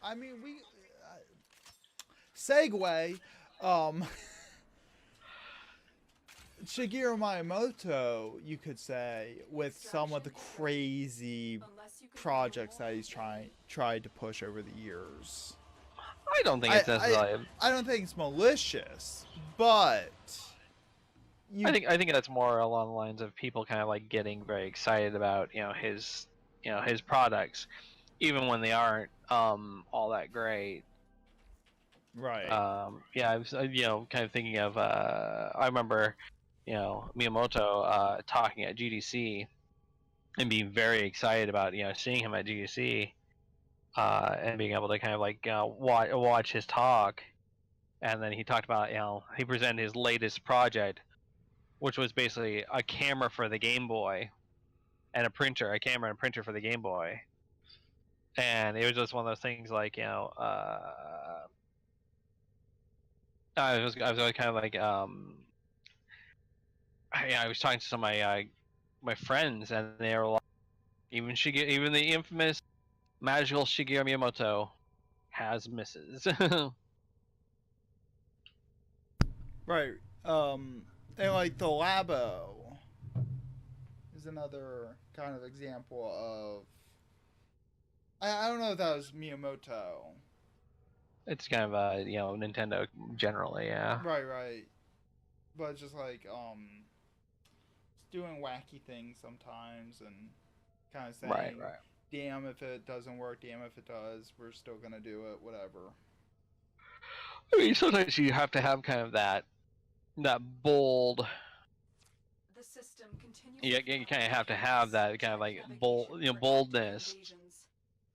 I mean, we segue. Um, Shigeru Miyamoto, you could say, with some of the crazy projects that he's tried to push over the years. I don't think I it's I necessarily. I don't think it's malicious, but I you think I think that's more along the lines of people kind of like getting very excited about his products, even when they aren't all that great. right. Yeah, I was kind of thinking of I remember Miyamoto talking at GDC and being very excited about seeing him at GDC and being able to kind of like watch his talk, and then he talked about he presented his latest project, which was basically a camera for the Game Boy and a camera and a printer for the Game Boy, and it was just one of those things like I was kind of like I was talking to some of my friends, and they were like, even the infamous magical Shigeru Miyamoto has misses. Right. And like the Labo is another kind of example of. I don't know if that was Miyamoto. It's kind of Nintendo generally, yeah. Right, right. But just like doing wacky things sometimes and kind of Right, saying, right. "Damn if it doesn't work, damn if it does, we're still gonna do it, whatever." I mean, sometimes you have to have kind of that bold. You kind of have to have that kind of like boldness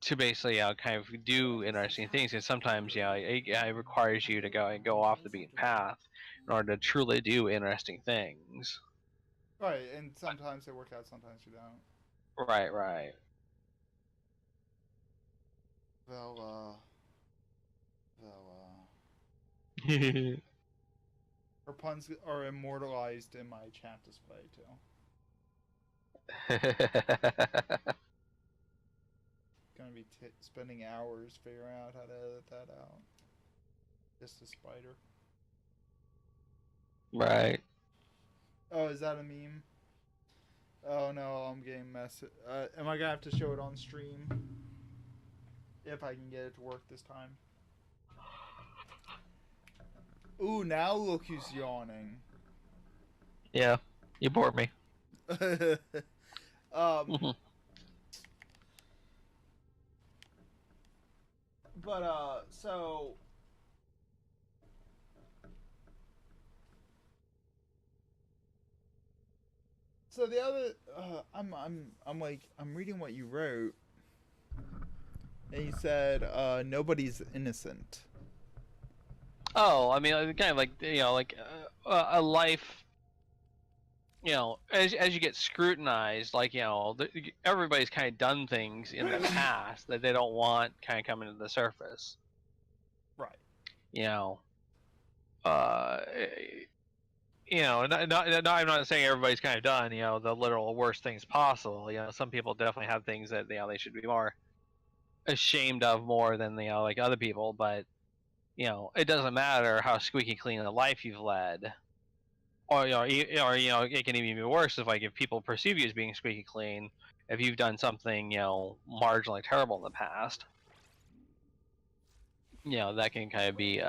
to basically kind of do interesting things, and sometimes it requires you to go off the beaten path in order to truly do interesting things. Right, and sometimes they work out, sometimes you don't. Right, right. Well, well, her puns are immortalized in my chat display too. Gonna be spending hours figuring out how to edit that out. Just a spider. Right. Oh, is that a meme? Oh no, I'm getting messed. Am I gonna have to show it on stream? If I can get it to work this time. Ooh, now look who's yawning. Yeah, you bored me. um, but so the other, I'm reading what you wrote, and you said, nobody's innocent. Oh, I mean, kind of like like a life. As you get scrutinized, like everybody's kind of done things in the past that they don't want kind of coming to the surface. Right. You know, uh, I'm not saying everybody's kind of done the literal worst things possible. Some people definitely have things that they should be more ashamed of more than like other people, but it doesn't matter how squeaky clean a life you've led, or it can even be worse if people perceive you as being squeaky clean if you've done something marginally terrible in the past. That can kind of be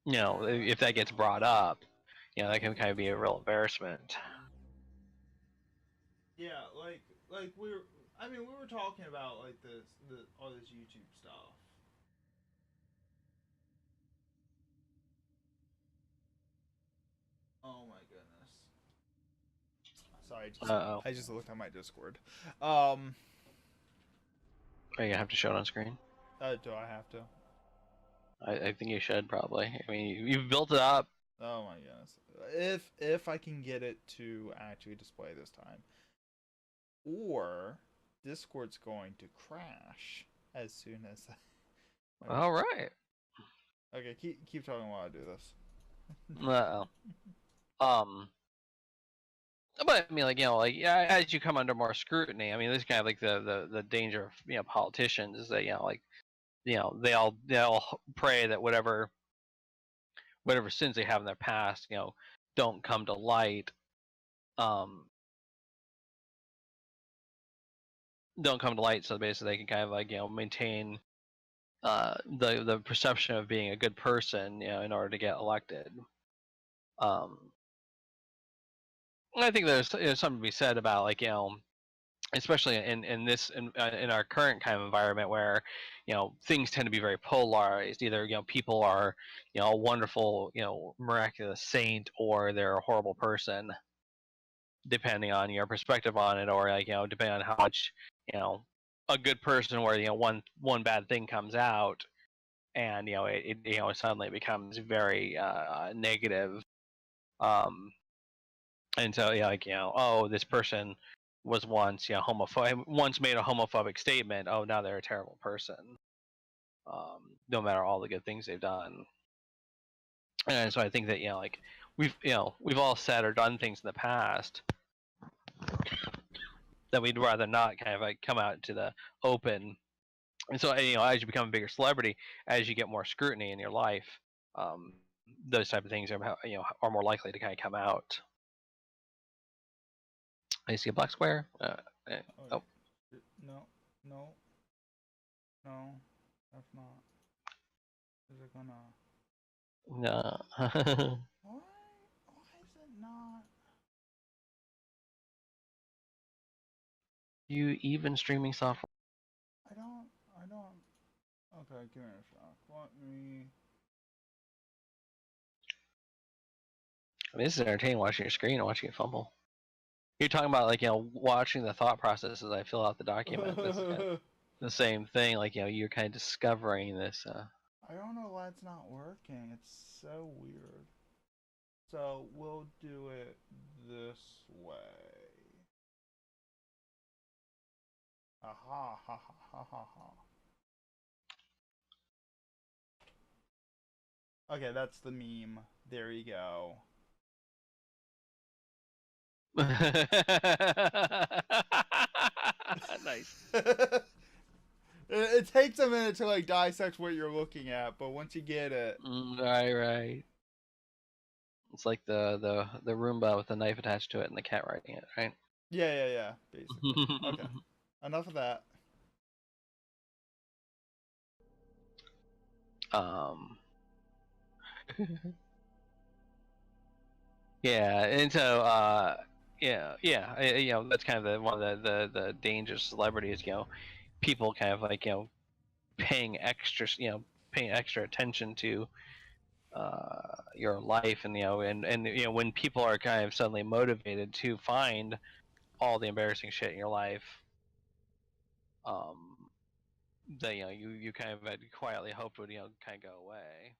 if that gets brought up, that can kind of be a real embarrassment. Yeah, like we were. I mean, we were talking about like all this YouTube stuff. Oh my goodness. Sorry, Uh-oh. I just looked at my Discord. Um, Are you gonna have to show it on screen? do I have to? I think you should probably. I mean, you've built it up. Oh my goodness. If I can get it to actually display this time, or Discord's going to crash as soon as. All right. Okay, keep talking while I do this. Uh-oh. Um. But I mean, like yeah, as you come under more scrutiny, I mean, this is kind of like the danger of politicians is that like they all pray that whatever sins they have in their past don't come to light, um don't come to light, so basically they can kind of like maintain the perception of being a good person in order to get elected. um and I think there's something to be said about like especially in our current kind of environment where things tend to be very polarized. Either people are a wonderful miraculous saint, or they're a horrible person, depending on your perspective on it, or like depending on how much a good person where one bad thing comes out, and it suddenly becomes very negative. um and so like oh, this person was once homophobic, once made a homophobic statement, oh, now they're a terrible person, no matter all the good things they've done. And so I think that like we've all said or done things in the past that we'd rather not kind of like come out to the open. And so as you become a bigger celebrity, as you get more scrutiny in your life, um those type of things are more likely to kind of come out. I see a black square. Oh, Oh. no, no, no, that's not. Is it gonna? No. Why? Why is it not? You even streaming software? I don't. I don't. Okay, give me a shock. Let me. I mean, this is entertaining watching your screen and watching it fumble. You're talking about like watching the thought process as I fill out the document. This is kind of the same thing. Like you're kind of discovering this. I don't know why it's not working. It's so weird. So we'll do it this way. Aha, ha, ha, ha, ha, ha. Okay, that's the meme. There you go. Nice. It takes a minute to like dissect what you're looking at, but once you get it, Right. It's like the Roomba with the knife attached to it and the cat riding it, right? yeah, basically. Okay, enough of that. um. Yeah, and so yeah, that's kind of one of the dangerous celebrities. People kind of like paying extra, paying extra attention to your life, and and when people are kind of suddenly motivated to find all the embarrassing shit in your life, um, that you kind of had quietly hoped would kind of go away.